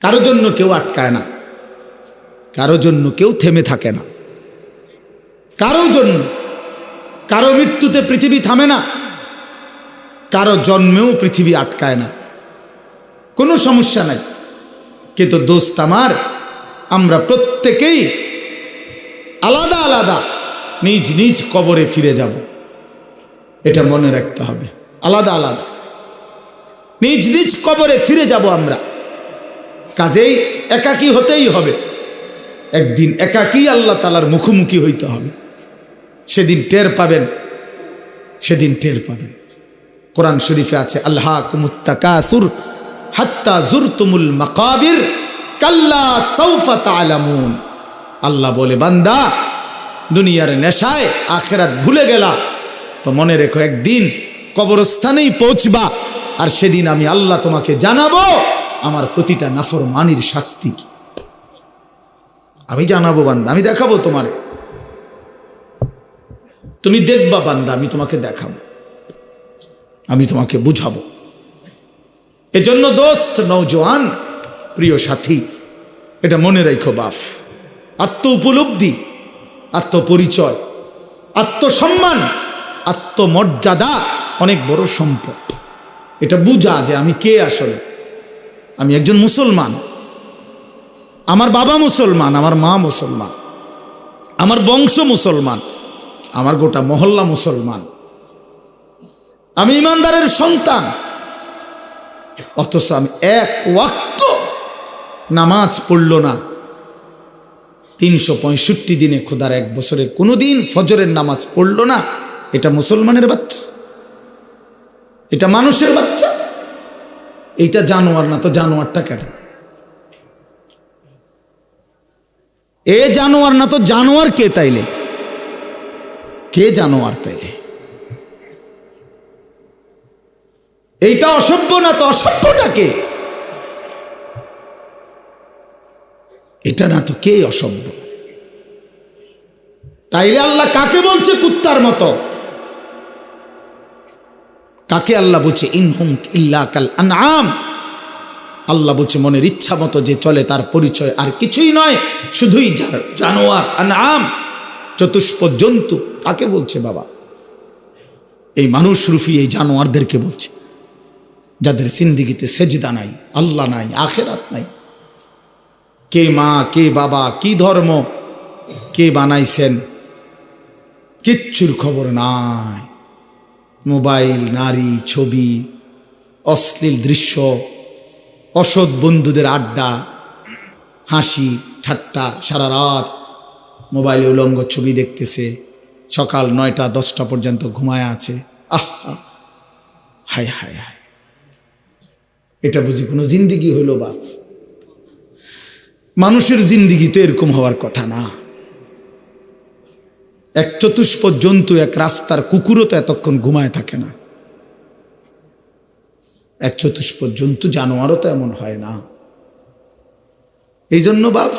কারো জন্য কেউ আটকায় না, কারো জন্য কেউ থেমে থাকে না, কারো জন্য, কারো মৃত্যুতে পৃথিবী থামে না, কারো জন্মেও পৃথিবী আটকায় না, কোনো সমস্যা নাই। কিন্তু দোস্ত আমার, আমরা প্রত্যেকেই আলাদা আলাদা নিজ নিজ কবরে ফিরে যাব, এটা মনে রাখতে হবে। আলাদা আলাদা নিজ নিজ কবরে ফিরে যাব আমরা। কাজেই একাকী হতেই হবে, একদিন একাকী আল্লাহ তাআলার মুখোমুখি হইতে হবে। সেদিন টের পাবেন, সেদিন টের পাবেন। কোরআন শরীফে আছে, আলহাকুমুত তাকাসুর হাত্তা জুরতুমুল মাকাবির কাল্লা সাউফা তা'লামুন। আল্লাহ বলে, বান্দা দুনিয়ার নেশায় আখিরাত ভুলে গেলা তো মনে রেখো একদিন কবরস্থানেই পৌঁছবা, আর সেদিন আমি আল্লাহ তোমাকে জানাবো আমার প্রতিটা নাফরমানির শাস্তি কি। আমি জানাবো বান্দা, আমি দেখাবো তোমারে, তুমি দেখবা বান্দা, আমি তোমাকে দেখাবো, আমি তোমাকে বুঝাবো। এজন্য দোস্ত, নওজোয়ান, প্রিয় সাথী, এটা মনে রাখো বাপ, আত্ম উপলব্ধি, আত্মপরিচয়, আত্মসম্মান, আত্মমর্যাদা অনেক বড় সম্পদ। এটা বুঝা যে আমি কে, আসলে আমি একজন মুসলমান, আমার বাবা মুসলমান, আমার মা মুসলমান, আমার বংশ মুসলমান, আমার গোটা মহল্লা মুসলমান, আমি ইমানদারের সন্তান, অথচ আমি এক ওয়াক্ত নামাজ পড়ল না। 365 দিনে, খোদার এক বছরে কোনোদিন ফজরের নামাজ পড়ল না। এটা মুসলমানের বাচ্চা, এটা মানুষের বাচ্চা, এইটা জানোয়ার না তো জানোয়ারটা কেন? এ জানোয়ার না তো জানোয়ার কে তাইলে? কে জানোয়ার তাইলে? এইটা অসভ্য না তো অসভ্যটা কে? এটা না তো কে অসভ্য? তাইলে আল্লাহ কাকে বলছে কুত্তার মতো? কাকে আল্লাহ বলছে ইনহুম ইল্লা কাল আনআম? আল্লাহ বলছে মনের ইচ্ছা মতো যে চলে তার পরিচয় আর কিছুই নয়, শুধুই জানোয়ার, আনআম, চতুষ্প জন্তু। কাকে বলছে বাবা? এই মানুষ রূপী এই জানোয়ারদেরকে বলছে, যাদের জিন্দেগিতে সেজদা নাই, আল্লাহ নাই, আখেরাত নাই। কে মা, কে বাবা, কি ধর্ম, কে বানাইছেন, কিচ্ছুর খবর নাই। মোবাইল, নারী, ছবি, অশ্লীল দৃশ্য, অসৎ বন্ধুদের আড্ডা, হাসি ঠাট্টা, সারা রাত মোবাইলে উলঙ্গ ছবি দেখতেছে, সকাল 9টা 10টা পর্যন্ত ঘুমায় আছে। আহা, হায় হায় হায়, এটা বুঝি কোনো জিন্দিগি হইল বাপ? মানুষের জিন্দিগি তো এরকম হওয়ার কথা না। এক চতুষ্প জন্তু, এক রাস্তার কুকুরও তো এতক্ষণ ঘুমায় থাকে না। এক চতুষ্প জন্তু, জানোয়ারও তো এমন হয় না। এই জন্য বাপ,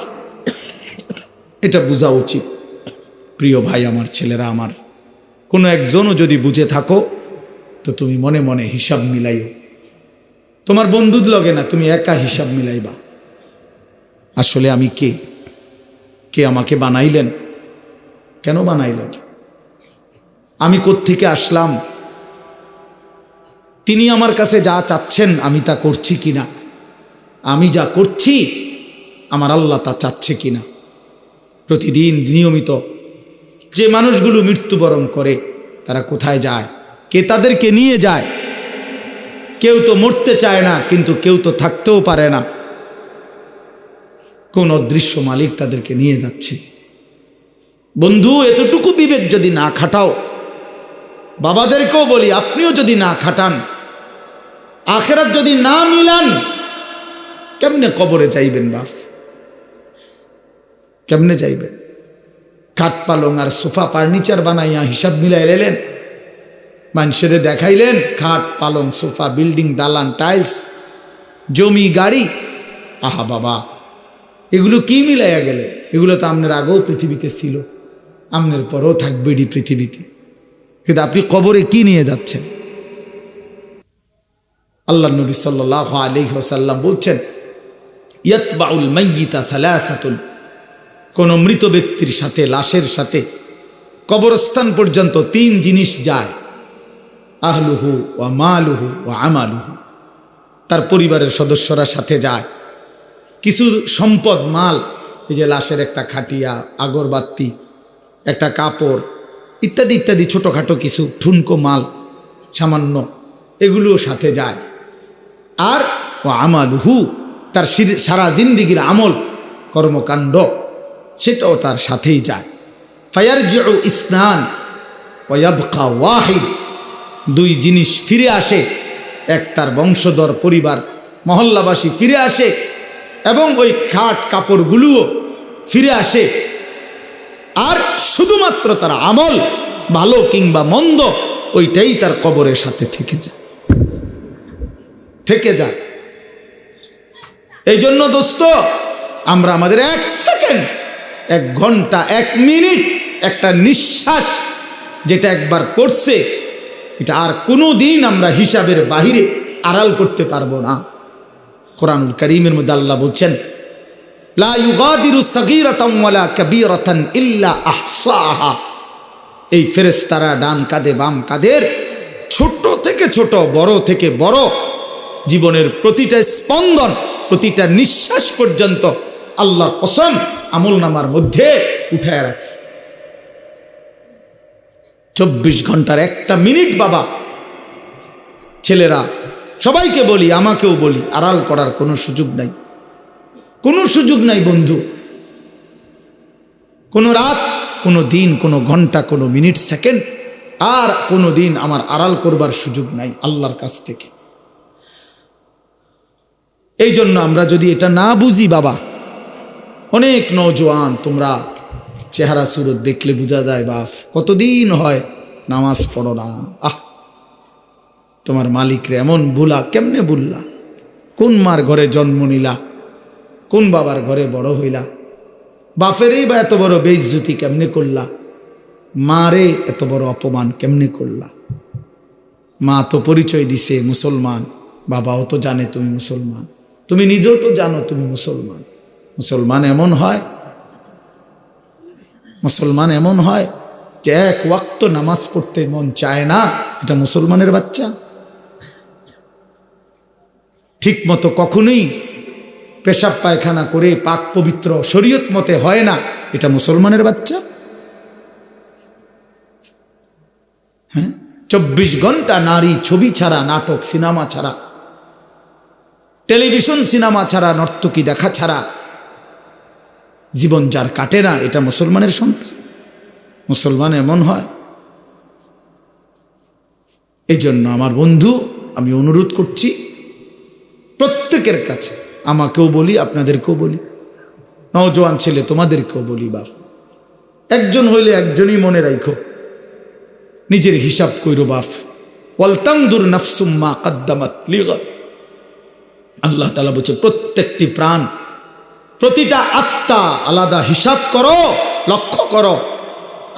এটা বোঝা উচিত। প্রিয় ভাই আমার, ছেলেরা আমার, কোনো একজনও যদি বুঝে থাকো তো তুমি মনে মনে হিসাব মিলাইও। তোমার বন্ধুর লগে না, তুমি একা হিসাব মিলাইবা। আসলে আমি কে? কে আমাকে বানাইলেন? কেন বানাইলেন? আমি কোত্থেকে আসলাম? তিনি আমার কাছে যা চাচ্ছেন আমি তা করছি কিনা? আমি যা করছি আমার আল্লাহ তা চাচ্ছে কিনা? প্রতিদিন নিয়মিত যে মানুষগুলো মৃত্যুবরণ করে তারা কোথায় যায়? কে তাদেরকে নিয়ে যায়? কেউ তো মরতে চায় না, কিন্তু কেউ তো থাকতেও পারে না। কোন অদৃশ্য মালিক তাদেরকে নিয়ে যাচ্ছে। বন্ধু, এতটুকু বিবেক যদি না খাটাও, বাবাদেরকেও বলি, আপনিও যদি না খাটান, আখেরাত যদি না মিলান, কেমনে কবরে যাইবেন বাপ? কেমনে যাইবেন? খাট পালং আর সোফা ফার্নিচার বানাইয়া হিসাব মিলাই লেলেন, মানুষের দেখাইলেন খাট পালং সোফা, বিল্ডিং, দালান, টাইলস, জমি, গাড়ি। আহা বাবা, এগুলো কি মিলাইয়া গেলে? এগুলো তো আপনার আগেও পৃথিবীতে ছিল, আপনার পরেও থাকবে এটি পৃথিবীতে, কিন্তু আপনি কবরে কি নিয়ে যাচ্ছেন? আল্লাহ নবী সাল্লাল্লাহু আলাইহি ওয়াসাল্লাম বলছেন, ইয়াতবাউল মাইয়িতা সালাসাতুন, কোন মৃত ব্যক্তির সাথে, লাশের সাথে কবরস্থান পর্যন্ত 3 জিনিস যায়। আহলুহু ওয়া মালুহু ওয়া আমালুহু, তার পরিবারের সদস্যরা সাথে যায়। কিছু সম্পদ, মাল, এই যে লাশের একটা খাটিয়া, আগরবাতি, একটা কাপড় ইত্যাদি ইত্যাদি, ছোটোখাটো কিছু ঠুনকো মাল সামান্য, এগুলোও সাথে যায়। আর ও আমালুহু, তার সারা জিন্দিগির আমল কর্মকাণ্ড, সেটাও তার সাথেই যায়। ফায়ারজিউ ইসনান ওয়া ইয়াবকা ওয়াহিদ, 2 জিনিস ফিরে আসে। এক, তার বংশধর, পরিবার, মহল্লাবাসী ফিরে আসে, এবং ওই খাট কাপড়গুলোও ফিরে আসে। আর শুধুমাত্র তার আমল, ভালো কিংবা মন্দ, ওইটাই তার কবরের সাথে থেকে যায়। এই জন্য দোস্ত, আমরা আমাদের 1 সেকেন্ড, 1 ঘন্টা, 1 মিনিট, একটা নিঃশ্বাস যেটা একবার পড়ছে, এটা আর কোনো দিন আমরা হিসাবের বাহিরে আড়াল করতে পারবো না। কোরআনুল কারীমের মধ্যে আল্লাহ বলছেন, লা ইউগাদিরু সাগীরাতান ওয়ালা কাবীরাতান ইল্লা আহসাহা। এই ফেরেশতারা ডান কাঁধে বাম কাঁধের, ছোট থেকে ছোট, বড় থেকে বড়, জীবনের প্রতিটা স্পন্দন, প্রতিটা নিঃশ্বাস পর্যন্ত আল্লাহর কসম আমলনামার মধ্যে উঠায় রাখছে। 24 ঘন্টার 1টা মিনিট বাবা, ছেলেরা সবাইকে বলি, আমাকেও বলি, আড়াল করার কোনো সুযোগ নাই, কোনো সুযোগ নাই বন্ধু। কোনো রাত, কোনো দিন, কোনো ঘন্টা, কোনো মিনিট, সেকেন্ড, আর কোনো দিন আমার আড়াল করবার সুযোগ নাই আল্লাহর কাছ থেকে। এই জন্য আমরা যদি এটা না বুঝি বাবা, অনেক নওজোয়ান, তোমরা চেহারা সুরত দেখলে বোঝা যায় বাপ, কতদিন হয় নামাজ পড়ো না। তোমার মালিকরে এমন ভুলা, কেমনে ভুললা? কোন মার ঘরে জন্ম নিলা? কোন বাবার ঘরে বড় হইলা? বাপেরই বা এত বড় বেইজ্জতি কেমনে করলা? মারে এত বড় অপমান কেমনে করলা? মা তো পরিচয় দিছে মুসলমান, বাবাও তো জানে তুমি মুসলমান, তুমি নিজেও তো জানো তুমি মুসলমান। মুসলমান এমন হয়, মুসলমান এমন হয় যে 1 ওয়াক্ত নামাজ পড়তে মন চায় না, এটা মুসলমানের বাচ্চা? ঠিক মতো কখনোই পেশাব পায়খানা করে পাক পবিত্র শরীয়ত মতে হয় না, এটা মুসলমানের বাচ্চা? হ্যাঁ, 24 ঘন্টা নারী ছবি ছাড়া, নাটক সিনেমা ছাড়া, টেলিভিশন সিনেমা ছাড়া, নর্তকী দেখা ছাড়া জীবন যার কাটে না, এটা মুসলমানের সন্তান? মুসলমান এমন হয়? এই জন্য আমার বন্ধু, আমি অনুরোধ করছি প্রত্যেকের কাছে, আমাকেও বলি, আপনাদেরকেও বলি, নওজোয়ান ছেলে তোমাদেরকেও বলি, বাপ, একজন হইলে একজনই মনে রাখো, নিজের হিসাব কইরো বাপ। ওয়ালতানদুর নাফসুম মা কদ্দামাত লিগাদ। আল্লাহ তাআলা বলছে, প্রত্যেকটি প্রাণ, প্রতিটা আত্মা আলাদা হিসাব করো, লক্ষ্য করো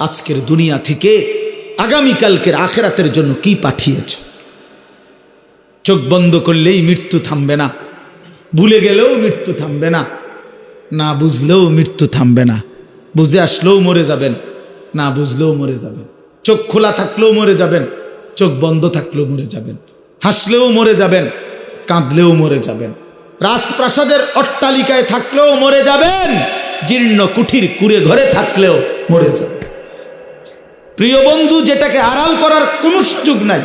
আজকের দুনিয়া থেকে আগামীকালকের আখিরাতের জন্য কি পাঠিয়েছ। চোখ বন্ধ করলেই মৃত্যু থামবে না, ভুলে গেলেও মৃত্যু থামবে না, না বুঝলেও মৃত্যু থামবে না। বুঝে আসলেও মরে যাবেন, না বুঝলেও মরে যাবেন। চোখ খোলা থাকলেও মরে যাবেন, চোখ বন্ধ থাকলেও মরে যাবেন। হাসলেও মরে যাবেন, কাঁদলেও মরে যাবেন। রাজপ্রাসাদের অট্টালিকায় থাকলেও মরে যাবেন, জীর্ণ কুঠির কুড়ে ঘরে থাকলেও মরে যাবেন। প্রিয় বন্ধু, যেটাকে আড়াল করার কোনো সুযোগ নাই,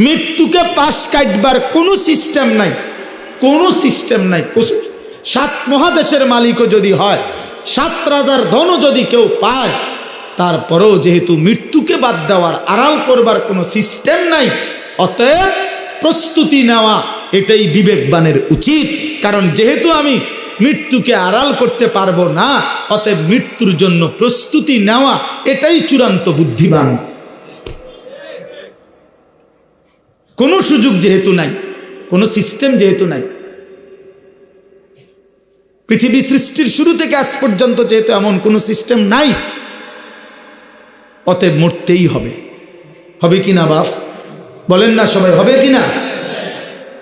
মৃত্যুকে পাশ কাটবার কোনো সিস্টেম নাই, কোনো সিস্টেম নাই। 7 মহাদেশের মালিকও যদি হয়, 7 রাজার ধনও যদি কেউ পায়, তারপরেও যেহেতু মৃত্যুকে বাদ দেওয়ার, আড়াল করবার কোনো সিস্টেম নাই, অতএব প্রস্তুতি নেওয়া এটাই বিবেকবানের উচিত। কারণ যেহেতু আমি মৃত্যুকে আড়াল করতে পারবো না, অতএব মৃত্যুর জন্য প্রস্তুতি নেওয়া এটাই চূড়ান্ত বুদ্ধিমান। কোনো সুযোগ যেহেতু নাই, কোনো সিস্টেম যেহেতু নাই, পৃথিবী সৃষ্টির শুরু থেকে আজ পর্যন্ত যেহেতু এমন কোনো সিস্টেম নাই, অতএব মরতেই হবে। হবে কি না বাপ? বলেন না সবাই, হবে কি না?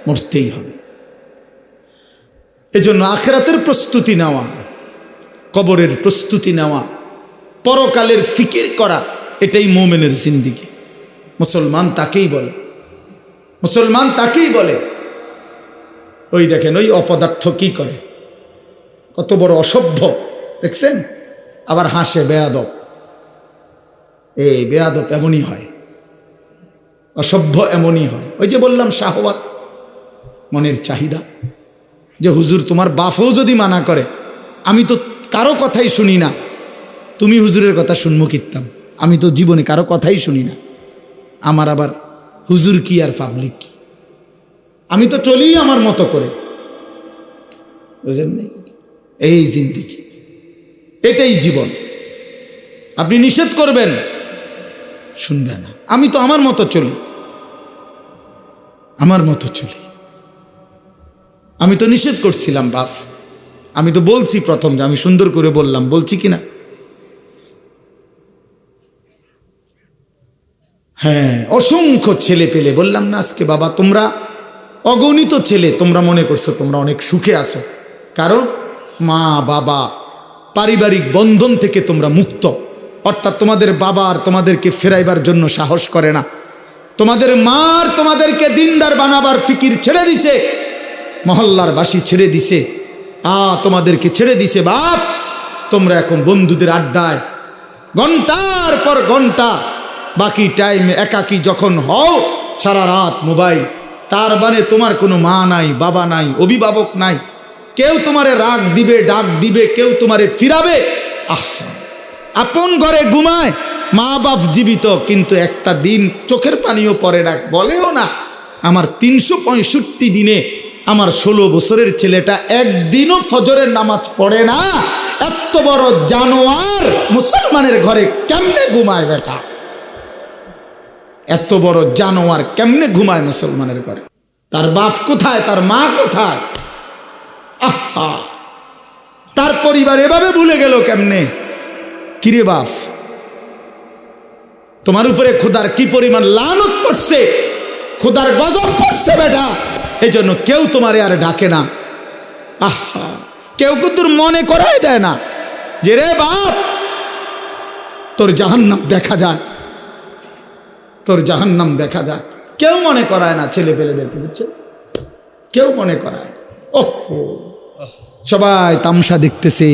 মরতেই হবে। এজন্য আখিরাতের প্রস্তুতি নেওয়া, কবরের প্রস্তুতি নেওয়া, পরকালের ফিকির করা, এটাই মুমিনের জিন্দেগি। মুসলমান তাকেই বলে, মুসলমান তাকেই বলে। ওই দেখেন ওই অপদার্থ কি করে, কত বড় অসভ্য দেখছেন, আবার হাসে, বেয়াদব। এই বেয়াদব এমনই হয়, অসভ্য এমনই হয়। ওই যে বললাম শাহওয়াত, মনের চাহিদা, যে হুজুর তোমার বাপও যদি মানা করে, আমি তো কারো কথাই শুনি না, তুমি হুজুরের কথা শুনবো কিতাম, আমি তো জীবনে কারো কথাই শুনি না, আমার আবার হুজুর কি আর পাবলিক কি, আমি তো চলি আমার মতো করে। বুঝেন নাই? এই জিন্দেগি, এটাই জীবন। আপনি নিষেধ করবেন, শুনবে না। আমি তো আমার মতো চলি, আমার মতো চলি। আমি তো নিষেধ করছিলাম বাপ, আমি তো বলছি প্রথম, যে আমি সুন্দর করে বললাম, বলছি কি না? হ্যাঁ, অসংখ্য ছেলে পেলে বললাম না আজকে, বাবা তোমরা অগণিত ছেলে, তোমরা মনে করছো তোমরা অনেক সুখে আছো, কারণ মা বাবা পারিবারিক বন্ধন থেকে তোমরা মুক্ত। অর্থাৎ তোমাদের বাবা আর তোমাদেরকে ফেরাইবার জন্য সাহস করে না, তোমাদের মা আর তোমাদেরকে দিনদার বানাবার ফিকির ছেড়ে দিছে, মহল্লার বাসী ছেড়ে দিছে, তোমাদেরকে ছেড়ে দিছে। বাপ, তোমরা এখন বন্ধুদের আড্ডায় ঘন্টার পর ঘন্টা, বাকি টাইম একাকী যখন হও, সারা রাত মোবাইল। তার মানে তোমার কোনো মা নাই, বাবা নাই, অভিভাবক নাই, কেউ তোমারে রাগ দিবে, ডাক দিবে, কেউ তোমারে ফিরাবে। আপন ঘরে ঘুমায়, মা বাপ জীবিত, কিন্তু একটা দিন চোখের পানিও পড়ে না, বলেও না। আমার 365 দিনে আমার 16 বছরের ছেলেটা একদিনও ফজরের নামাজ পড়ে না। এত বড় জানোয়ার মুসলমানের ঘরে কেমনে ঘুমায় বেটা? এত বড় জানোয়ার কেমনে ঘুমায় মুসলমানের ঘরে? তার বাপ কোথায়, তার মা কোথায়? আহা, তার পরিবার এভাবে ভুলে গেল কেমনে? কিরে বাপ, তোমার উপরে খোদার কি পরিমাণ লানত পড়ছে, খোদার গজব পড়ছে বেটা। এই জন্য কেউ তোমারে আর ডাকে না। আহা, কেউ কিন্তু মনে করাই দেয় না যে রে বাপ, তোর জাহান্নাম দেখা যায়, তোর জাহান্নাম দেখা যায়। কেউ মনে করায় না ছেলে পেলেদেরকে, বুঝছে? কেউ মনে করায়। ওহো, সবাই তামসা দেখতেছে,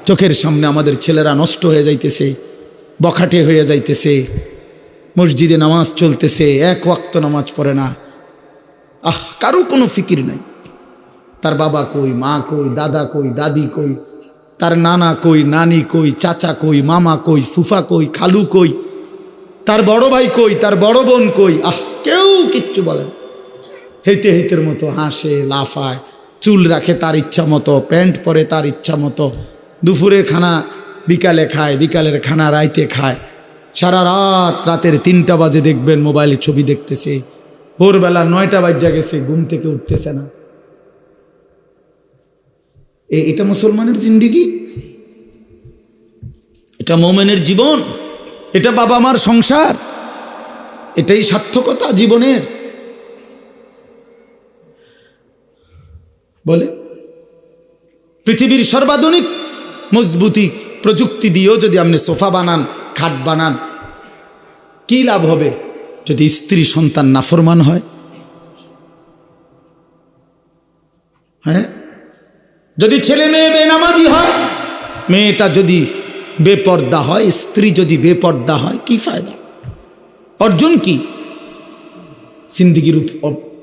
চোখের সামনে আমাদের ছেলেরা নষ্ট হয়ে যাইতেছে, বখাটে হয়ে যাইতেছে, মসজিদে নামাজ চলতেছে, এক ওয়াক্ত নামাজ পড়ে না। কারো কোনো ফিকির নাই। তার বাবা কই, মা কই, দাদা কই, দাদি কই, তার নানা কই, নানি কই, চাচা কই, মামা কই, ফুফা কই, খালু কই, তার বড় ভাই কই, তার বড় বোন কই। কেউ কিচ্ছু বলে না। হেইতে হেইতের মতো হাসে, লাফায়, চুল রাখে তার ইচ্ছা মতো, প্যান্ট পরে তার ইচ্ছা মতো, দুপুরে খানা বিকালে খায়, বিকালের খানা রাইতে খায়, সারা রাত, রাতের 3টা বাজে দেখবেন মোবাইলে ছবি দেখতেছে, ভোরবেলা 9টা বাজে গেছে, ঘুম থেকে উঠতেছে না। এটা মুসলমানের জিন্দেগি, এটা মুমিনের জীবন, এটা বাবা মার সংসার, এটাই সার্থকতা জীবনের। বলে পৃথিবীর সর্বাধুনিক মজবুতি প্রযুক্তি দিয়েও যদি আপনি সোফা বানান, খাট বানান, কি লাভ হবে যদি স্ত্রী সন্তান নাফরমান হয়? হ্যাঁ, যদি ছেলে মেয়ে বেনামাজি হয়, মেয়েটা যদি বেপর্দা হয়, স্ত্রী যদি বেপর্দা হয়, কি ফায়দা? অর্জন কি জিন্দেগির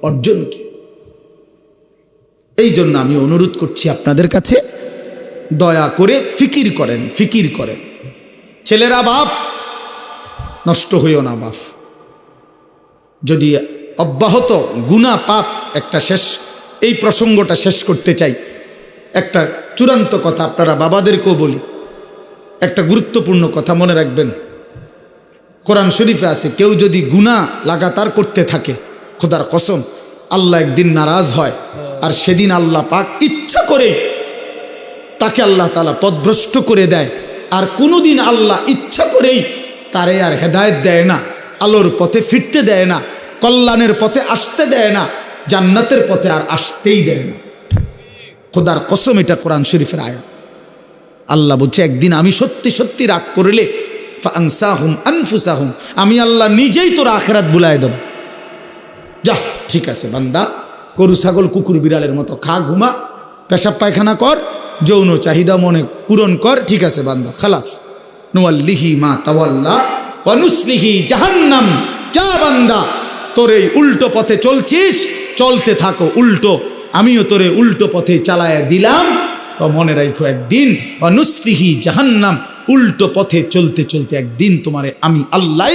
অর্জন কি? এই জন্য আমি অনুরোধ করছি আপনাদের কাছে, দয়া করে ফিকির করেন, ফিকির করেন। ছেলেরা বাপ, নষ্ট হইও না বাপ। যদি অব্যাহত গুনাহ পাপ, একটা শেষ, এই প্রসঙ্গটা শেষ করতে চাই। একটা চূড়ান্ত কথা আপনারা বাবাদেরকেও বলি, একটা গুরুত্বপূর্ণ কথা মনে রাখবেন। কোরআন শরীফে আছে, কেউ যদি গুনাহ লাগাতার করতে থাকে, খোদার কসম, আল্লাহ একদিন নারাজ হয়, আর সেদিন আল্লাহ পাক ইচ্ছা করে তাকে আল্লাহ তাআলা পথভ্রষ্ট করে দেয়। আর কোনোদিন আল্লাহ ইচ্ছা করেই তারে আর হেদায়েত দেয় না, আলোর পথে ফিরতে দেয় না, কল্যাণের পথে আসতে দেয় না, জান্নাতের পথে আর আসতেই দেয় না। খোদার কসম, এটা কোরআন শরীফের আয়াত। আল্লাহ বলছে একদিন আমি সত্যি সত্যি রাগ করলে ফাআনসাহুম আনফুসাহুম, আমি আল্লাহ নিজেই তোর আখিরাত ভুলায় দেব। যা ঠিক আছে বান্দা, গরু ছাগল কুকুর বিড়ালের মতো খা, ঘুমা, পেশাব পায়খানা কর, যৌন চাহিদা মনে পূরণ কর, ঠিক আছে বান্দা, খালাস। নুয়াল্লিহি মা তাওয়াল্লা ওয়া নুসলিহি জাহান্নাম। যা বান্দা, তোর এই উল্টো পথে চলছিস, চলতে থাকো উল্টো, আমিও তোরে উল্টো পথে চালায়া দিলাম। তো মনে রাখো একদিন ওয়া নুসলিহি জাহান্নাম, উল্টো পথে চলতে চলতে একদিন তোমারে আমি আল্লাহ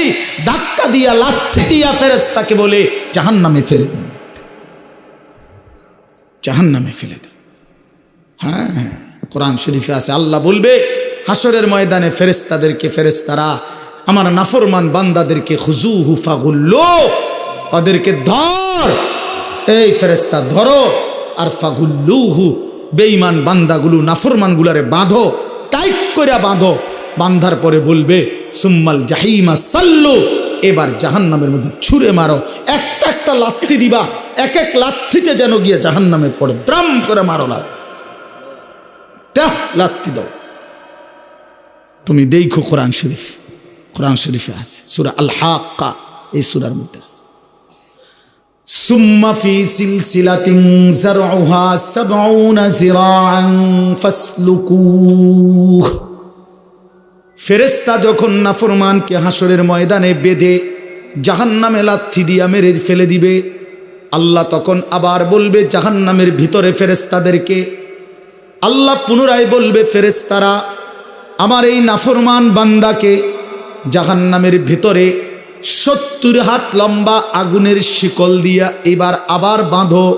ধাক্কা দিয়া লাথি দিয়া ফেরেশতাকে বলে জাহান্নামে ফেলে দেব, জাহান্নামে ফেলে দেব। হ্যাঁ, কোরআন শরীফে আছে, আল্লাহ বলবে হাসরের ময়দানে ফেরেশতাদেরকে, ফেরেশতারা আমার নাফরমান বান্দাদেরকে খুজুহু ফাগুল্লু, ওদেরকে ধর, এই ফেরেশতা ধরো, আর ফাগুল্লুহু, বেঈমান বান্দাগুলো নাফরমানগুলারে বাঁধো, টাইট করে বাঁধো। বাঁধার পরে বলবে সুম্মাল জাহিমা সাল্লু, এবার জাহান্নামের মধ্যে ছুঁড়ে মারো। একটা একটা লাথি দিবা, এক এক লাথিতে যেন গিয়ে জাহান্নামে পড়ে, দ্রাম করে মারো লাথি দাও। তুমি দেখো কোরআন শরীফ, কোরআন শরীফে আছে সূরা আল হাক্কা, এই সূরার মধ্যে আছে সুম্মা ফি সিলসিলাতিন যারউহা ৭০ যিরাআন ফাসলুকুহ। ফেরেশতা যখন নাফরমানকে হাসরের ময়দানে বেঁধে জাহান্নামে লাথি দিয়া মেরে ফেলে দিবে, আল্লাহ তখন আবার বলবে জাহান্নামের ভিতরে ফেরেশতাদেরকে, আল্লাহ পুনরায় বলবে ফেরেশতারা আমার এই নাফরমান বান্দাকে জাহান্নামের ভিতরে ৭০ হাত লম্বা আগুনের শিকল দিয়া এবার আবার বাঁধো,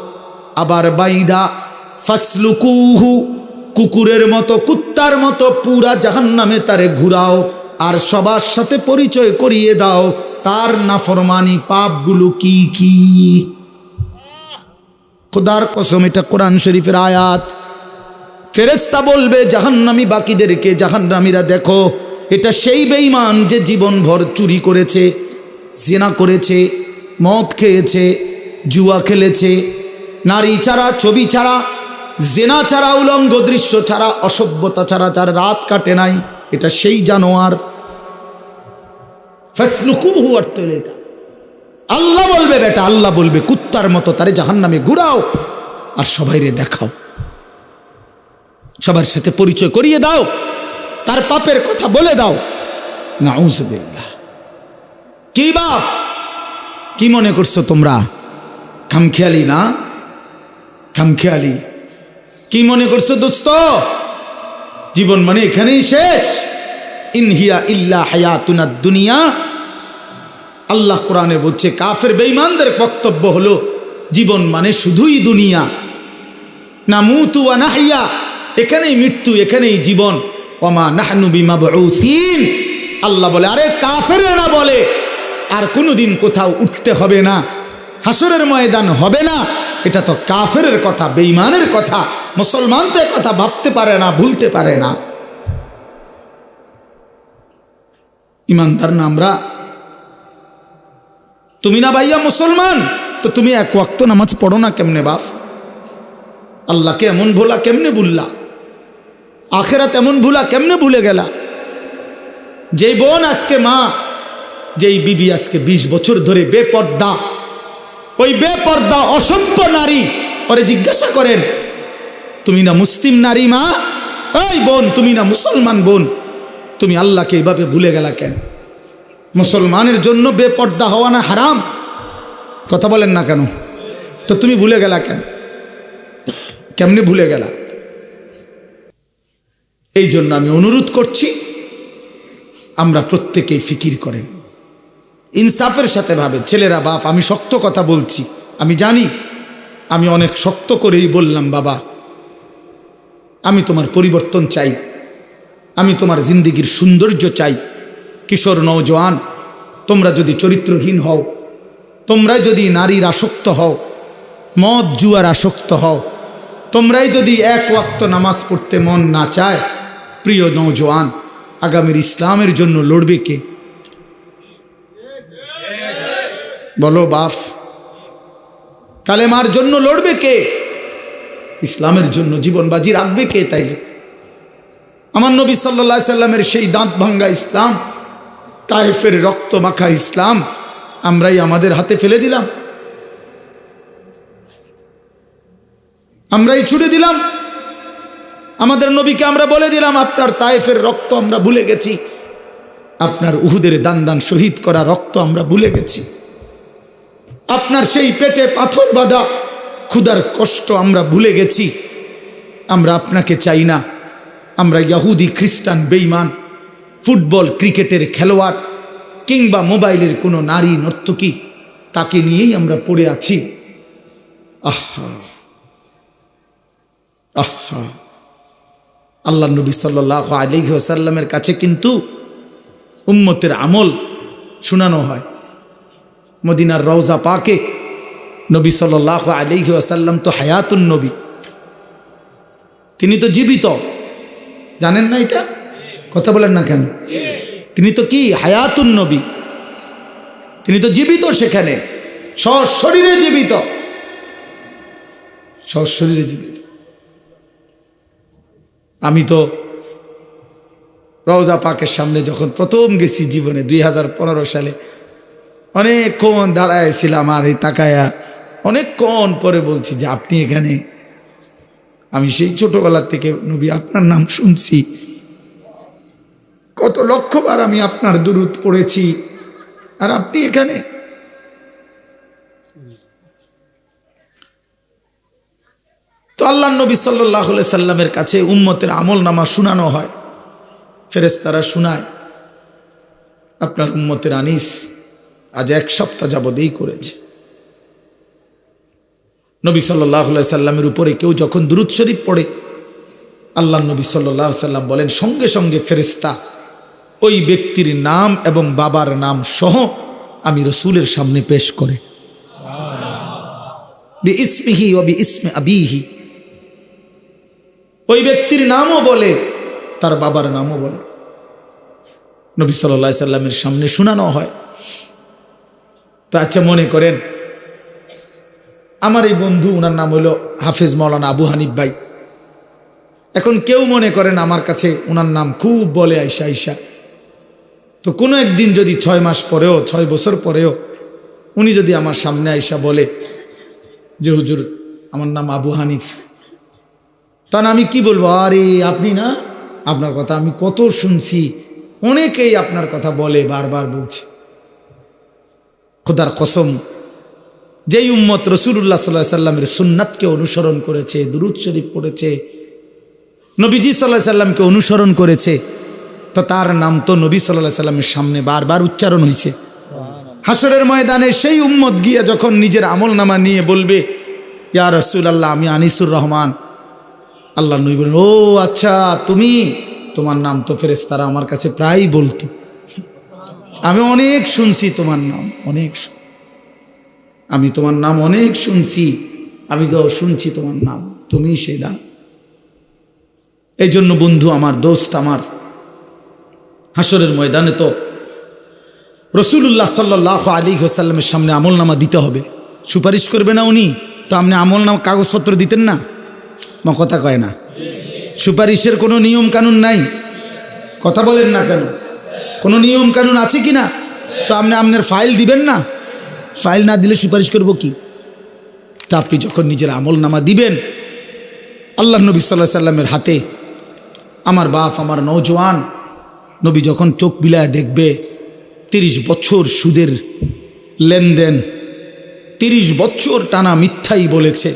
আবার বাইদা ফাসলুকুহু, কুকুরের মতো কুত্তার মতো পুরা জাহান্নামে তারে ঘুরাও, আর সবার সাথে পরিচয় করিয়ে দাও তার নাফরমানি পাপগুলো কি কি। খোদার কসম, এটা কোরআন শরীফের আয়াত। ফেরেশতা বলবে জাহান্নামী বাকিদেরকে, জাহান্নামীরা দেখো, এটা সেই বেঈমান যে জীবনভর চুরি করেছে, জিনা করেছে, মদ খেয়েছে, জুয়া খেলেছে, নারী ছাড়া, ছবি ছাড়া, জিনা ছাড়া, উলঙ্গ দৃশ্য ছাড়া, অসভ্যতা ছাড়া যার রাত কাটে নাই, এটা সেই জানোয়ার। ফাসলুকুহু অর্থ এটা আল্লাহ বলবে, বেটা আল্লাহ বলবে কুত্তার মতো তারে জাহান্নামে ঘুরাও আর সবাইরে দেখাও, সবার সাথে পরিচয় করিয়ে দাও, তার পাপের কথা বলে দাও। নাউযুবিল্লাহ। কি বাপ, কি মনে করছো তোমরা? খামখেয়ালি না, খামখেয়ালি। কি মনে করছো দোস্ত? জীবন মানে এখানেই শেষ? ইনহিয়া ইল্লা হায়াতুনাদ দুনিয়া। আল্লাহ কোরআনে বলছে কাফের বেঈমানদের বক্তব্য হলো জীবন মানে শুধুই দুনিয়া, নামুতু ওয়া নাহইয়া, এখানেই মৃত্যু, এখানেই জীবন। ওমা নাহনু বিমাবউসিন। আল্লাহ বলে, আরে কাফেররা বলে আর কোনোদিন কোথাও উঠতে হবে না, হাসরের ময়দান হবে না, এটা তো কাফেরের কথা, বেঈমানের কথা। মুসলমান তো কথা ভাবতে পারে না, ভুলতে পারে না। ইমানদার না আমরা? তুমি না ভাইয়া মুসলমান, তো তুমি এক ওয়াক্ত নামাজ পড়ো না কেমনে বাপ? আল্লাহকে এমন ভোলা কেমনে ভুললা? আখেরাত এমন ভুলা কেমনে ভুলে গেলা? যেই বোন আজকে মা, যেই বিবি আজকে 20 বছর ধরে বেপর্দা, ওই বেপর্দা অসভ্য নারী, ওরে জিজ্ঞাসা করেন তুমি না মুসলিম নারী মা? এই বোন, তুমি না মুসলমান বোন, তুমি আল্লাহকে এইভাবে ভুলে গেলা কেন? মুসলমানের জন্য বেপর্দা হওয়া না হারাম? কথা বলেন না কেন? তো তুমি ভুলে গেলা কেন? কেমনে ভুলে গেলা? এই জন্য আমি অনুরোধ করছি, আমরা প্রত্যেকেই ফিকির করেন, ইনসাফের সাথে ভাবে। ছেলেরা বাপ, আমি শক্ত কথা বলছি, আমি জানি, আমি অনেক শক্ত করেই বললাম বাবা, আমি তোমার পরিবর্তন চাই, আমি তোমার জিন্দিগির সৌন্দর্য চাই। কিশোর নওজোয়ান, তোমরা যদি চরিত্রহীন হও, তোমরা যদি নারীর আসক্ত হও, মদ জুয়ার আসক্ত হও, তোমরাই যদি এক ওয়াক্ত নামাজ পড়তে মন না চায়, প্রিয় নওজোয়ান, আগামীর ইসলামের জন্য লড়বে কে? বলো বাপ, কালেমার জন্য লড়বে কে? ইসলামের জন্য জীবন বাজি রাখবে কে তাইলে? আমার নবী সাল্লাল্লাহু আলাইহি সাল্লামের সেই দাঁত ভাঙ্গা ইসলাম, তায়েফের রক্ত মাখা ইসলাম আমরাই আমাদের হাতে ফেলে দিলাম, আমরাই ছুড়ে দিলাম। আমাদের নবীকে আমরা বলে দিলাম আপনার তায়েফের রক্ত আমরা ভুলে গেছি, আপনার উহুদের দান দান শহীদ করা রক্ত আমরা ভুলে গেছি, আপনার সেই পেটে পাথর বাঁধা ক্ষুধার কষ্ট আমরা ভুলে গেছি। আমরা আপনাকে চাই না। আমরা ইহুদি খ্রিস্টান বেঈমান ফুটবল ক্রিকেটের খেলোয়াড় কিংবা মোবাইলের কোনো নারী নর্তকী তাকে নিয়েই আমরা পড়ে আছি। আহা আহা, আল্লাহ নবী সাল্লাল্লাহু আলাইহি ওয়াসাল্লামের কাছে কিন্তু উম্মতের আমল শোনানো হয়। মদিনার রওজা পাকে নবী সাল্লাল্লাহু আলাইহি ওয়াসাল্লাম তো হায়াতুন নবী, তিনি তো জীবিত। জানেন না এটা? কথা বলেন না কেন? তিনি তো কি হায়াতুন নবী, তিনি তো জীবিত, সেখানে সশরীরে জীবিত, সশরীরে জীবিত। আমি তো রওজা পাকের সামনে যখন প্রথম গেছি জীবনে 2015 সালে, অনেকক্ষণ দাঁড়াইছিলাম আর এই তাকায়া অনেকক্ষণ পরে বলছি যে আপনি এখানে? আমি সেই ছোটবেলা থেকে নবী আপনার নাম শুনছি, কত লক্ষবার আমি আপনার দুরূদ পড়েছি, আর আপনি এখানে? তো আল্লাহ নবী সাল্লাল্লাহু আলাইহি সাল্লামের কাছে উম্মতের আমল নামা শুনানো হয়, ফেরেশতারা শুনায়। আপনার উম্মতের আনিস আজ 1 সপ্তাহ যাবৎ এই করেছে। নবী সাল্লাল্লাহু আলাইহি সাল্লামের উপরে কেউ যখন দুরূদ শরীফ পড়ে, আল্লাহ নবী সাল্লাল্লাহু আলাইহি সাল্লাম বলেন সঙ্গে সঙ্গে ফেরেশতা ওই ব্যক্তির নাম এবং বাবার নাম সহ আমি রসুলের সামনে পেশ করে, বিইসমিহি ওয়া বিইসমি আবিহি, ওই ব্যক্তির নামও বলে তার বাবার নামও বলে, নবী সাল্লাল্লাহু আলাইহি সাল্লামের সামনে শোনানো হয়। তো আচ্ছা মনে করেন আমার এই বন্ধু, ওনার নাম হলো হাফেজ মাওলানা আবু হানিফ ভাই। এখন কেউ মনে করেন আমার কাছে ওনার নাম খুব বলে আইসা আইসা, তো কোনো একদিন যদি 6 মাস পরেও 6 বছর পরেও উনি যদি আমার সামনে আইসা বলে যে হুজুর আমার নাম আবু হানিফ, তখন আমি কি বলবো? আরে আপনি না, আপনার কথা আমি কত শুনছি, অনেকেই আপনার কথা বলে, বারবার বলছে। খোদার কসম, যেই উম্মত রাসূলুল্লাহ সাল্লাল্লাহু আলাইহি সাল্লামের সুন্নাতকে অনুসরণ করেছে, দুরূদ শরীফ পড়েছে, নবীজি সাল্লাল্লাহু আলাইহি সাল্লামকে অনুসরণ করেছে, তো তার নাম তো নবী সাল্লাল্লাহু আলাইহি সাল্লামের সামনে বারবার উচ্চারণ হয়েছে। হাসরের ময়দানে সেই উম্মত গিয়ে যখন নিজের আমল নামা নিয়ে বলবে ইয়া রাসূলুল্লাহ আমি আনিসুর রহমান, আল্লাহ নবী বলেন ও আচ্ছা তুমি, তোমার নাম তো ফেরেশতারা আমার কাছে প্রায়ই বলতো, আমি অনেক শুনছি তোমার নাম, আমি তোমার নাম অনেক শুনছি, আমি তো শুনছি তোমার নাম, তুমি সেটা। এই জন্য বন্ধু আমার, দোস্ত আমার, হাসরের ময়দানে তো রাসূলুল্লাহ সাল্লাল্লাহু আলাইহি ওয়াসাল্লামের সামনে আমল নামা দিতে হবে। সুপারিশ করবে না উনি? তো আপনি আমল নামা কাগজপত্র দিতেন না? মা কথা কয় না, সুপারিশের কোনো নিয়ম কানুন নাই। কথা বলেন না কেন? কোনো নিয়ম কানুন আছে কি না? তো আপনি আপনার ফাইল দিবেন না? ফাইল না দিলে সুপারিশ করব কি? তা আপনি যখন নিজের আমল নামা দিবেন, আল্লাহ নবী সাল্লাল্লাহু আলাইহি সাল্লামের হাতে, আমার বাপ, আমার নওজোয়ান নবী যখন চোখ বিলায় দেখবে 30 বছর সুদের লেনদেন, 30 বছর টানা মিথ্যাই বলেছে,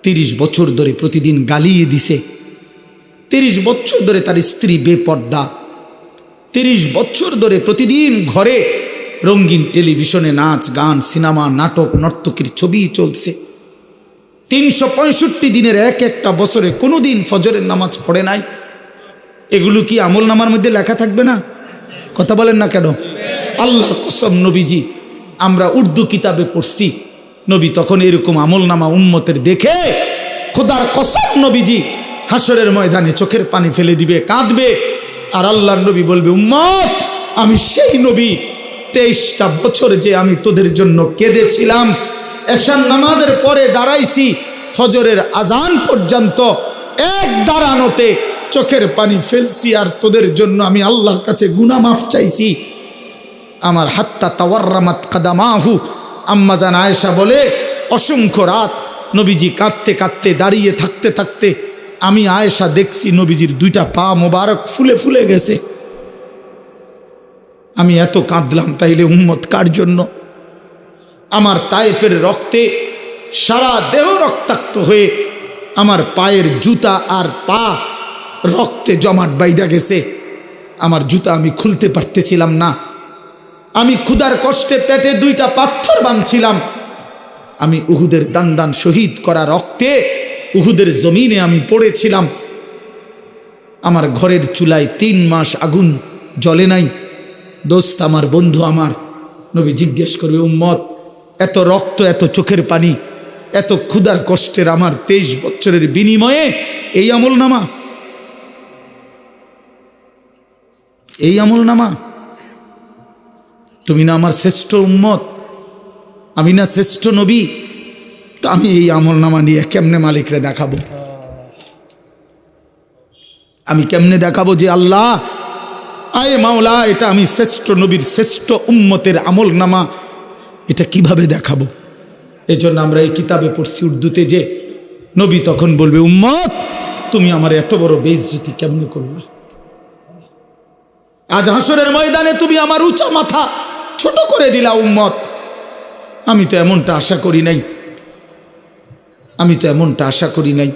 30 বছর ধরে প্রতিদিন গালিয়ে দিছে, 30 বছর ধরে তার স্ত্রী বেপর্দা, 30 বছর ধরে প্রতিদিন ঘরে রঙিন টেলিভিশনে নাচ গান সিনেমা নাটক নর্তকীর ছবি চলছে, 365 দিনের একটা বছরে কোনো দিন ফজরের নামাজ পড়ে নাই। এগুলো কি আমল নামার মধ্যে লেখা থাকবে না? কথা বলেন না কেন? আল্লাহর কসম নবীজি, আমরা উর্দু কিতাবে পড়ছি, নবী তখন এরকম আমল নামা উম্মতের দেখে খোদার কসম নবীজি হাসরের ময়দানে চোখের পানি ফেলে দিবে, কাঁদবে, আর আল্লাহর নবী বলবে উম্মত আমি সেই নবী, 23টা বছর যে আমি তোদের জন্য কেঁদেছিলাম, এশার নামাজের পরে দাঁড়াইছি, ফজরের আজান পর্যন্ত এক দাঁড়ানোতে চোখের পানি ফেলছি, আর তোদের জন্য আমি আল্লাহর কাছে গুনাহ মাফ চাইছি। আমার হাত্তা তাওয়াররামাত কাদামাহু, আম্মা জান আয়েশা বলে অসংখ্য রাত নবীজি কাঁদতে কাঁদতে দাঁড়িয়ে থাকতে থাকতে আমি আয়েশা দেখছি নবীজির দুইটা পা মোবারক ফুলে ফুলে গেছে। আমি এত কাঁদলাম, তাইলে উম্মত কার জন্য? আমার তায়েফের রক্তে সারা দেহ রক্তাক্ত হয়ে আমার পায়ের জুতা আর পা রক্তে জমাট বাইদা গেছে। আমার জুতা আমি খুলতে পারতেছিলাম না। আমি ক্ষুধার কষ্টে পেটে দুইটা পাথর বাঁধছিলাম। আমি উহুদের দান দান শহীদ করা রক্তে উহুদের জমিনে আমি পড়েছিলাম। আমার ঘরের চুলায় 3 মাস আগুন জ্বলে নাই। দোস্ত আমার, বন্ধু আমার, নবী জিজ্ঞেস করবে, উম্মত এত রক্ত, এত চোখের পানি, এত ক্ষুধার কষ্টের আমার 23 বছরের বিনিময়ে এই আমল নামা, এই আমল নামা? তুমি না আমার শ্রেষ্ঠ উম্মত, আমি না শ্রেষ্ঠ নবী? তো আমি এই আমল নামা নিয়ে কেমনে মালিকরে দেখাবো? আমি কেমনে দেখাবো যে আল্লাহ, আয়ে মাওলা, এটা আমি শ্রেষ্ঠ নবীর শ্রেষ্ঠ উম্মতের আমল নামা, এটা কিভাবে দেখাবো? এই জন্য আমরা এই কিতাবে পড়ছি উর্দুতে যে নবী তখন বলবে, উম্মত তুমি আমার এত বড় বেইজ্জতি কেমনে করলা? আজ হাসরের ময়দানে তুমি আমার উঁচা মাথা ছোট করে দিলা উম্মত। আমি তো এমনটা আশা করি নাই, আমি তো এমনটা আশা করি নাই।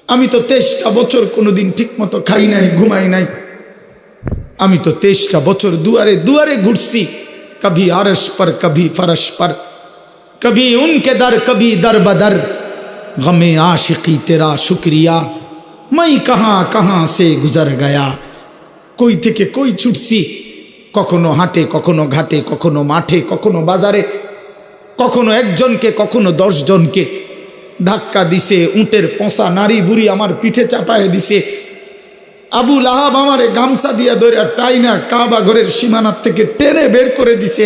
আমি তো 23টা বছর কোনোদিন ঠিক মতো খাই নাই, ঘুমাই নাই। আমি তো 23টা বছর দুয়ারে দুয়ারে ঘুরছি, কभी আরশ पर कभी फरश पर, कभी उनके दर कभी दर बदर, गमे आशिकी तेरा शुक्रिया, मैं कहाँ कहाँ से गुजर गया। কই থেকে কই ছুটছি, কখনো হাটে, কখনো ঘাটে, কখনো মাঠে, কখনো বাজারে, কখনো একজনকে, কখনো 10 জনকে ধাক্কা দিছে। উটের পোঁছা নারী বুড়ি আমার পিঠে চাপায় দিছে। আবু লাহাব আমারে গামছা দিয়া ধরে টাইনা কাবা ঘরের সীমানার থেকে টেনে বের করে দিছে।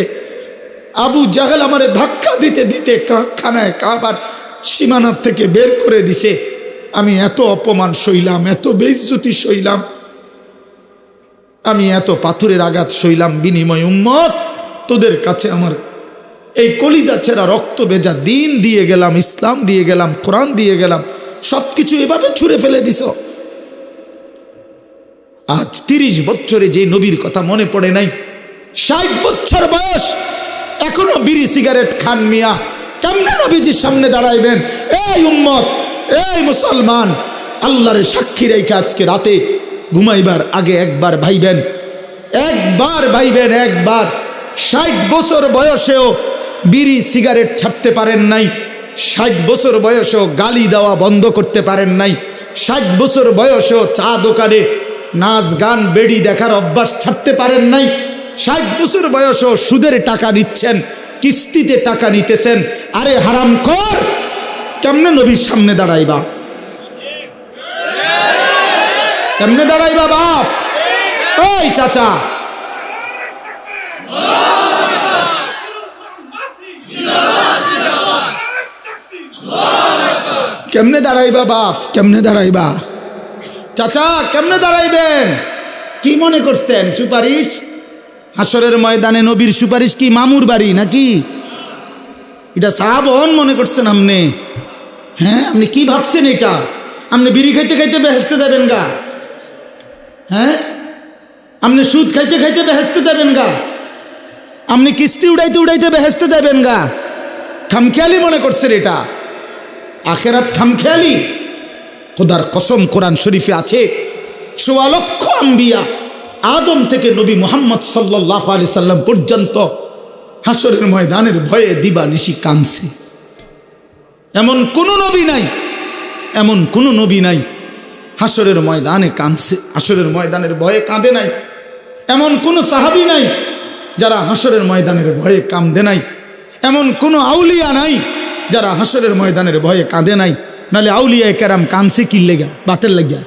আবু জাহেল আমারে ধাক্কা দিতে দিতে খানায় কাবার সীমানার থেকে বের করে দিছে। আমি এত অপমান সইলাম, এত বেইজ্জতি সইলাম, আমি এত পাথরের আঘাত সইলাম, বিনিময় উম্মত তোদের কাছে আমার এই কলিজা ছেঁড়া রক্ত ভেজা দিন দিয়ে গেলাম, ইসলাম দিয়ে গেলাম, কোরআন দিয়ে গেলাম, সবকিছু এভাবে ছুঁড়ে ফেলে দিছ। আজ 30 বছরে যে নবীর কথা মনে পড়ে নাই, 60 বছর বয়স এখনো বিড়ি সিগারেট খান মিয়া, কেমনে নবীজির সামনে দাঁড়াইবেন? এই উম্মত, এই মুসলমান, আল্লাহরে সাক্ষী রেখে আজকে রাতে ঘুমাইবার আগে একবার ভাইবেন, একবার ভাইবেন, একবার। 60 বছর বয়সেও বিড়ি সিগারেট ছাড়তে পারেন নাই, 60 বছর বয়সেও গালি দেওয়া বন্ধ করতে পারেন নাই, 60 বছর বয়সেও চা দোকানে নাচ গান বেড়ি দেখার অভ্যাস ছাড়তে পারেন নাই, 60 বছর বয়সেও সুদের টাকা নিচ্ছেন, কিস্তিতে টাকা নিতেছেন। আরে হারামখোর, কেমনে নবীর সামনে দাঁড়াইবা? কেমনে দাঁড়াইবা বাপ? ওই চাচা, কেমনে দাঁড়াইবা বাপ? কেমনে দাঁড়াইবা? চাচা কেমনে দাঁড়াইবেন? কি মনে করছেন সুপারিশ? হাসরের ময়দানে নবীর সুপারিশ কি মামুর বাড়ি নাকি? এটা সাহাবন মনে করছেন আপনি? হ্যাঁ, আপনি কি ভাবছেন এটা? আপনি বিড়ি খাইতে খাইতে বেহেশতে যাবেন গা? হ্যাঁ, আপনি সুদ খাইতে খাইতে বেহেশতে যাবেন গা? আপনি কিস্তি উড়াইতে উড়াইতে বেহেশতে যাবেন গা? খামখেয়ালি মনে করছেন এটা? আখেরাত খামখেয়ালি? খোদার কসম, কোরআন শরীফে আছে ১৪ লক্ষ আম্বিয়া আদম থেকে নবী মুহাম্মদ সাল্লাল্লাহু আলাইহি সাল্লাম পর্যন্ত হাসরের ময়দানের ভয়ে দিবানিশি কাঁদছে। এমন কোনো নবী নাই, এমন কোনো নবী নাই হাসরের ময়দানে কাঁদছে, হাসরের ময়দানের ভয়ে কাঁদে নাই। এমন কোনো সাহাবী নাই যারা হাসরের ময়দানের ভয়ে কাঁদে নাই। এমন কোনো আউলিয়া নাই যারা হাসরের ময়দানের ভয়ে কাঁদে নাই। নাহলে আউলিয়া কেরাম কাঁদছে কি লেগা? বাতের লাগিয়া,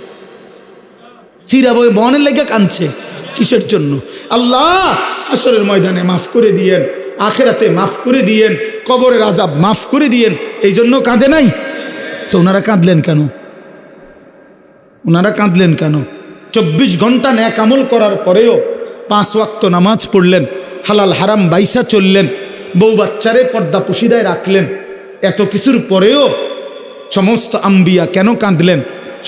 চিরা বই বনের লেগে কাঁদছে কিসের জন্য? আল্লাহ হাসরের ময়দানে মাফ করে দিয়েন, আখেরাতে মাফ করে দিয়েন, কবরের আযাব মাফ করে দিয়েন, এই জন্য কাঁদে নাই। তো ওনারা কাঁদলেন কেন? ওনারা কাঁদলেন কেন? 24 ঘন্টা নেক আমল করার পরেও 5 ওয়াক্ত নামাজ পড়লেন, হালাল হারাম বাইসা চললেন, বউ বাচ্চারে পর্দা পুশিদায় রাখলেন। এত কিছুর পরেও সমস্ত আম্বিয়া কেন কাঁদলেন?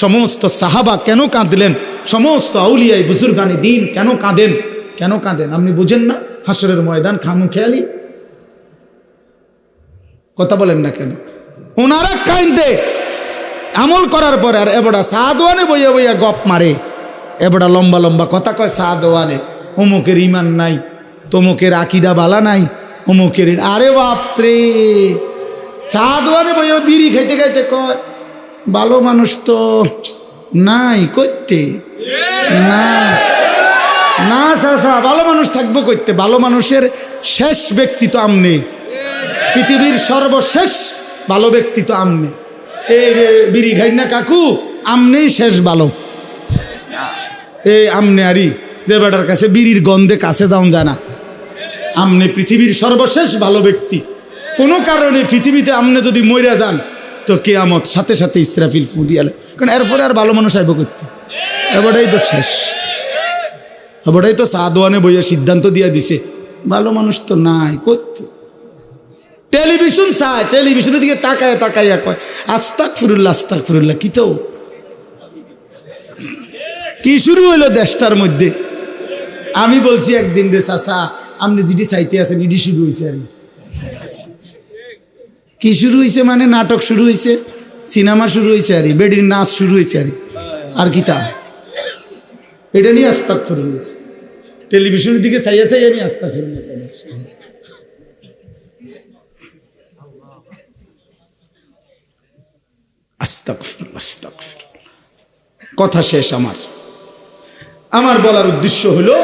সমস্ত সাহাবা কেন কাঁদলেন? সমস্ত আউলিয়াই বুজুর্গানে দিন কেন কাঁদেন? কেন কাঁদেন আপনি বুঝেন না? হাসরের ময়দান খামু খেয়ালি কথা বলেন না কেন? ওনারা কাঁদে আমল করার পরে, আর এবড়া সাদওয়ানে বইয়া বইয়া গপ মারে, এবড়া লম্বা লম্বা কথা কয় সাদওয়ানে, অমুকের ইমান নাই, তমুকের আকিদা বালা নাই, অমুকের। আরে বাপরে, সাদওয়ানে বইয়া বিড়ি খাইতে খাইতে কয় ভালো মানুষ তো নাই করতে না না চাচা, ভালো মানুষ থাকবো করতে? ভালো মানুষের শেষ ব্যক্তি তো আমনে, পৃথিবীর সর্বশেষ ভালো ব্যক্তি তো আমনে। এই যে বিড়ি খাই না কাকু, আমনেই শেষ ভালো। এই আমনে আরি যে বেটার কাছে বিড়ির গন্ধে কাছে যাওয়া যায় না, আমনে পৃথিবীর সর্বশেষ ভালো ব্যক্তি। কোনো কারণে পৃথিবীতে আমনে যদি মইরা যান তো কিয়ামত সাথে সাথে ইসরাফিল ফু দিয়ালে, কারণ এরপরে আর ভালো মানুষ আইব করতে, এবারটাই তো শেষ। এবারটাই তো সাদওয়ানে বইয়া সিদ্ধান্ত দিয়া দিছে ভালো মানুষ তো নাই করতে। টেলিভিশন চায়, টেলিভিশনের দিকে তাকায় তাকাইয়া কয় আস্তাগফিরুল্লাহ আস্তাগফিরুল্লাহ। কি তো কি শুরু হইলো দেশটার মধ্যে? আমি বলছি একদিন রে চাচা, আপনি যেটি চাইতে আছেন ইডি শুরু হয়েছে। আর কি শুরু হয়েছে মানে নাটক শুরু হয়েছে, সিনেমা শুরু হয়েছে, আর বেডির নাচ শুরু হয়েছে। আর কি তা এটা নিয়ে আস্তাগফিরুল্লাহ, টেলিভিশনের দিকে চাইয়া চাইয়া নিয়ে আস্তাগফিরুল্লাহ। আস্তাগফিরুল্লাহ আস্তাগফিরুল্লাহ। কথা শেষ। আমার বলার উদ্দেশ্য হলো,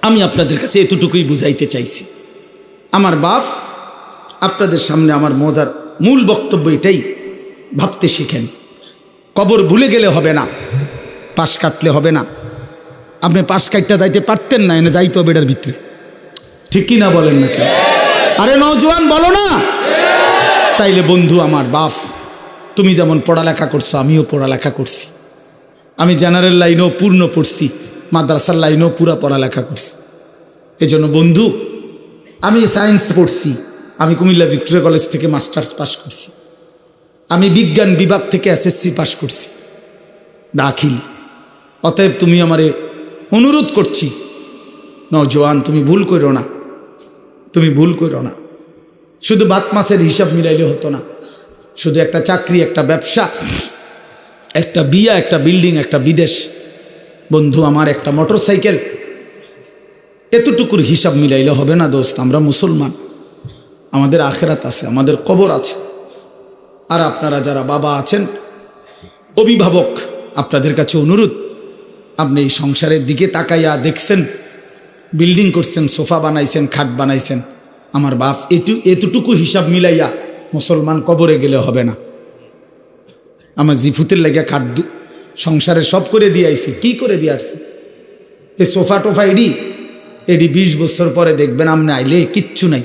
আমি আপনাদের কাছে এতটুকুই বুঝাইতে চাইছি। আমার বাপ আপনাদের সামনে আমার মজার মূল বক্তব্য এটাই, ভাবতে শিখেন। কবর ভুলে গেলে হবে না, পাশ কাটলে হবে না। আপনি পাশ কাটটা যাইতে পারতেন না, এনে যাইতে হবে এটার ভিতরে, ঠিক কি না বলেন নাকি? আরে নওজোয়ান বলো না? তাইলে বন্ধু আমার বাপ, তুমি যেমন পড়ালেখা করছো আমিও পড়ালেখা করছি। আমি জেনারেল লাইনেও পূর্ণ পড়ছি, মাদ্রাসার লাইনেও পুরা পড়ালেখা করছি। এজন্য বন্ধু, আমি সায়েন্স পড়ছি, আমি কুমিল্লা ভিক্টোরিয়া কলেজ থেকে মাস্টার্স পাস করছি, আমি বিজ্ঞান বিভাগ থেকে এসএসসি পাস করছি দাখিল। অতএব তুমি আমারে অনুরোধ করছি, নওজোয়ান তুমি ভুল করো না, তুমি ভুল করো না। শুধু বাত মাসের হিসাব মিলাইলে হতো না, শুধু একটা চাকরি, একটা ব্যবসা, একটা বিয়া, একটা বিল্ডিং, একটা বিদেশ, বন্ধু আমার একটা মোটর সাইকেল, এতটুকুর হিসাব মিলাইলে হবে না দোস্ত। আমরা মুসলমান, আমাদের আখেরাত আছে, আমাদের কবর আছে। আর আপনারা যারা বাবা আছেন, অভিভাবক, আপনাদের কাছে অনুরোধ, আপনি এই সংসারের দিকে তাকাইয়া দেখছেন, বিল্ডিং করছেন, সোফা বানাইছেন, খাট বানাইছেন, আমার বাপ এতটুকু হিসাব মিলাইয়া মুসলমান কবরে গেলে হবে না। আমার জিফুতের লাগিয়া খাট সংসারে সব করে দিয়ে আইছি। কি করে দিয়ে আসছে? এই সোফা টোফা এডি 20 বছর পরে দেখবেন আপনি আইলে কিচ্ছু নাই।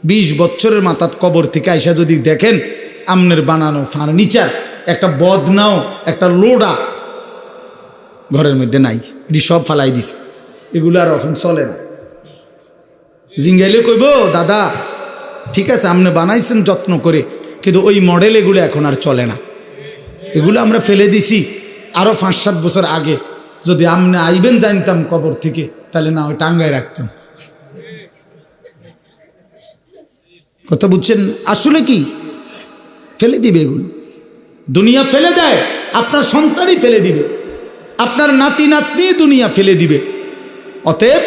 20 বছরের মাথাত কবর থেকে আইসা যদি দেখেন আমনের বানানো ফার্নিচার, একটা বদনাও, একটা লোডা ঘরের মধ্যে নাই, এটি সব ফালাই দিছে। এগুলো আর এখন চলে না। জিঙ্গাইলে কইব দাদা ঠিক আছে আপনি বানাইছেন যত্ন করে, কিন্তু ওই মডেল এগুলো এখন আর চলে না, এগুলো আমরা ফেলে দিছি আরও 5-7 বছর আগে। যদি আপনি আইবেন জানতাম কবর থেকে, তাহলে না ওই টাঙ্গায় রাখতাম। কথা বুঝছেন? আসলে কি ফেলে দিবে এগুলো, দুনিয়া ফেলে দেয়, আপনার সন্তানই ফেলে দিবে, আপনার নাতি নাতনি দুনিয়া ফেলে দিবে। অতএব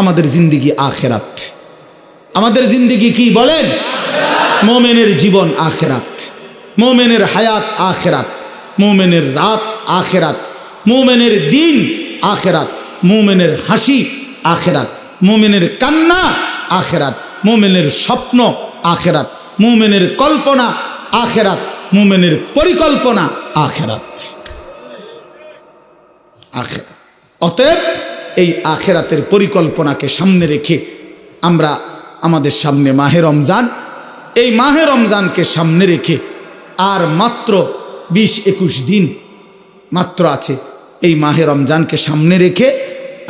আমাদের জিন্দিগি আখেরাত, আমাদের জিন্দিগি কি বলেন? মোমেনের জীবন আখেরাত, মোমেনের হায়াত আখেরাত, মোমেনের রাত আখেরাত, মোমেনের দিন আখেরাত, মোমেনের হাসি আখেরাত, মোমেনের কান্না আখেরাত, মোমেনের স্বপ্ন আখেরাত, মোমেনের কল্পনা আখেরাত, মোমেনের পরিকল্পনা আখেরাত। আখেরাত। অতএব এই আখেরাতের পরিকল্পনাকে সামনে রেখে আমরা আমাদের সামনে মাহে রমজান, এই মাহে রমজানকে সামনে রেখে আর মাত্র 20-21 দিন মাত্র আছে। এই মাহে রমজানকে সামনে রেখে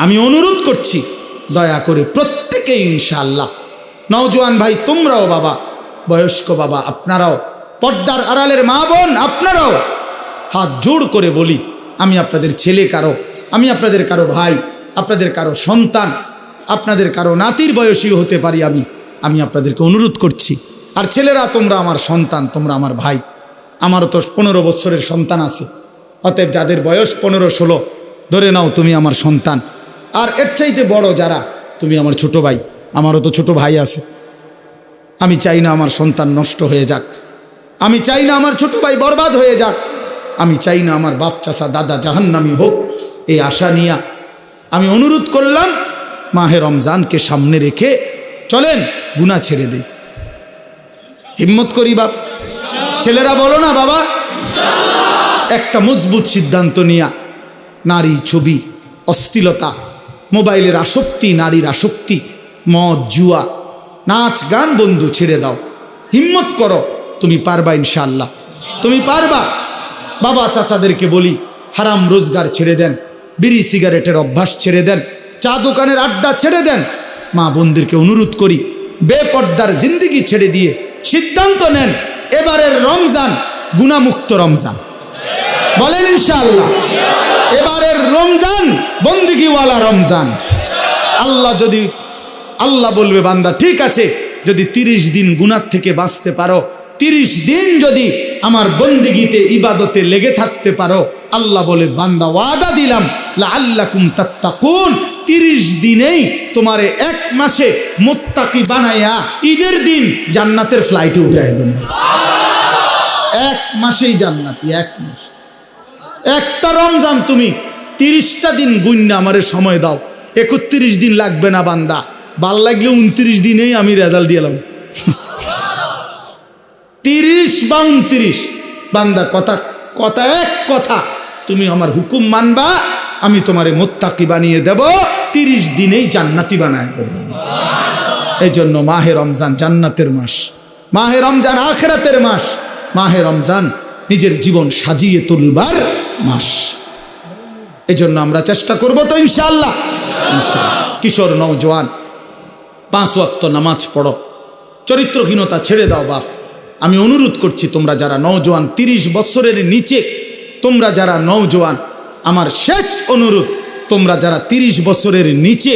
আমি অনুরোধ করছি, দয়া করে প্রত্যেকেই ইনশাআল্লাহ, নওজোয়ান ভাই তোমরাও, বাবা বয়স্ক বাবা আপনারাও, পর্দার আড়ালের মা বোন আপনারাও, হাত জোড় করে বলি, আমি আপনাদের ছেলে কারো, আমি আপনাদের কারো ভাই, আপনাদের কারো সন্তান, আপনাদের কারো নাতির বয়সীও হতে পারি আমি আপনাদেরকে অনুরোধ করছি। আর ছেলেরা তোমরা আমার সন্তান, তোমরা আমার ভাই, আমারও তো 15 বছরের সন্তান আছে। অতএব যাদের বয়স 15-16 ধরে নাও তুমি আমার সন্তান। আর এর চাইতে বড় যারা, তুমি আমার ছোট ভাই, আমারও তো ছোট ভাই আছে। আমি চাই না আমার সন্তান নষ্ট হয়ে যাক, আমি চাই না আমার ছোট ভাই বরবাদ হয়ে যাক, আমি চাই না আমার বাপ চাচা দাদা জাহান্নামী হোক। এই আশা নিয়ে আমি অনুরোধ করলাম, মাহে রমজানকে সামনে রেখে চলেন গুনাহ ছেড়ে দেই। হিম্মত করি বাপ, ছেলেরা বলো না বাবা, একটা মজবুত সিদ্ধান্ত নিয়া নারী ছবি, অশ্লীলতা, মোবাইলের আসক্তি, নারীর আসক্তি, মদ জুয়া, নাচ গান বন্ধু ছেড়ে দাও। হিম্মত করো, তুমি পারবা ইনশাআল্লাহ, তুমি পারবা। বাবা চাচাদেরকে বলি, হারাম রোজগার ছেড়ে দেন, বিড়ি সিগারেটের অভ্যাস ছেড়ে দেন, চা দোকানের আড্ডা ছেড়ে দেন। মা বোনদেরকে অনুরোধ করি, বেপর্দার জিন্দিগি ছেড়ে দিয়ে সিদ্ধান্ত নেন, এবারের রমজান গুনাহমুক্ত রমজান। বলেন ইনশাআল্লাহ, এবারের রমজান বন্দিগিওয়ালা রমজান। আল্লাহ বলবে, বান্দা ঠিক আছে, যদি 30 দিন গুনাহ থেকে বাঁচতে পারো, 30 দিন যদি আমার বন্দিগিতে ইবাদতে লেগে থাকতে পারো, আল্লাহ বলে, বান্দা ওয়াদা দিলাম লাআল্লাকুম তাত্তাকুন, 30 দিনেই তোমারে 1 মাসে মুত্তাকি বানাইয়া ঈদের দিন জান্নাতের ফ্লাইটে উঠাই দেন। 1 মাসেই জান্নাতি, 1 মাস। একটা রমজান তুমি 30টা দিন গুণনা আমারে সময় দাও, 31 দিন লাগবে না বান্দা, ভাল লাগলে 29 দিনেই আমি রেজাল্ট দিলাম। 30 বা 29 বান্দা, কথা এক কথা, তুমি আমার হুকুম মানবা, আমি তোমারে মুত্তাকি বানিয়ে দেব, 30 দিনেই জান্নাতি বানায় দেব। এই জন্য মাহে রমজান জান্নাতের মাস, মাহে রমজান আখিরাতের মাস, মাহে রমজান নিজের জীবন সাজিয়ে তুলবার মাস। এই জন্য আমরা চেষ্টা করব তো ইনশাআল্লাহ। কিশোর নওজোয়ান, 5 ওয়াক্ত নামাজ পড়ো, চরিত্রহীনতা ছেড়ে দাও বাপ। আমি অনুরোধ করছি, তোমরা যারা নওজোয়ান, 30 বছরের নিচে তোমরা যারা নওজোয়ান, আমার শেষ অনুরোধ, তোমরা যারা 30 বছরের নিচে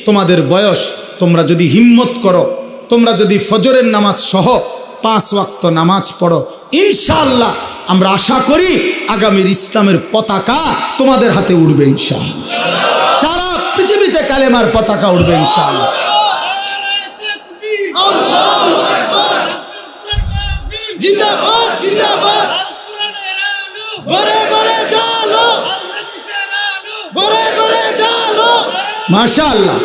তোমাদের বয়স, তোমরা যদি হিম্মত করো, তোমরা যদি ফজরের নামাজ সহ 5 ওয়াক্ত নামাজ পড়ো, ইনশাআল্লাহ আমরা আশা করি আগামীর ইসলামের পতাকা তোমাদের হাতে উড়বে ইনশাআল্লাহ। সারা পৃথিবীতে কালেমার পতাকা উড়বে ইনশাআল্লাহ। জিন্দাবাদ জিন্দাবাদ, ঘরে ঘরে চলো, ঘরে ঘরে চলো। মাশাআল্লাহ,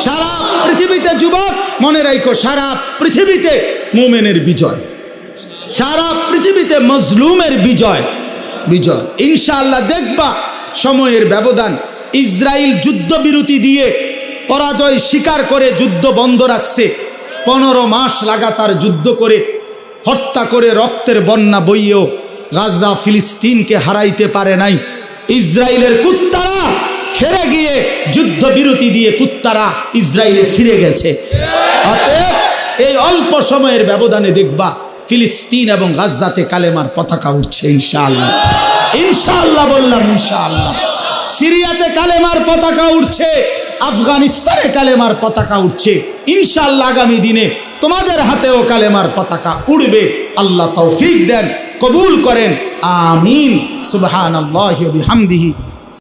সারা পৃথিবীতে যুবক মনে রাখো, সারা পৃথিবীতে মুমিনের বিজয়, সারা পৃথিবীতে মজলুমের বিজয়। ইনশাআল্লাহ দেখবা সময়ের ব্যবধান। ইসরায়েল যুদ্ধবিরতি দিয়ে পরাজয় স্বীকার করে যুদ্ধ বন্ধ রাখছে, 15 মাস লাগাতার যুদ্ধ করে, হত্যা করে, রক্তের বন্যা বইয়েও গাজা ফিলিস্তিনকে হারাইতে পারে নাই। ইসরায়েলের কুত্তারা হেরে গিয়ে যুদ্ধবিরতি দিয়ে কুত্তারা ইসরায়েলে ফিরে গেছে। অতএব এই অল্প সময়ের ব্যবধানে দেখবা ফিলিস্তিন এবং গাজাতে কালেমার পতাকা উঠছে ইনশাআল্লাহ। ইনশাআল্লাহ বললাম, ইনশাআল্লাহ। সিরিয়াতে কালেমার পতাকা উঠছে, আফগানিস্তানে কালেমার পতাকা উঠছে। ইনশাআল্লাহ আগামী দিনে তোমাদের হাতেও কালেমার পতাকা উড়বে। আল্লাহ তৌফিক দেন, কবুল করেন, আমিন। সুবহানাল্লাহি ওয়া বিহামদিহি।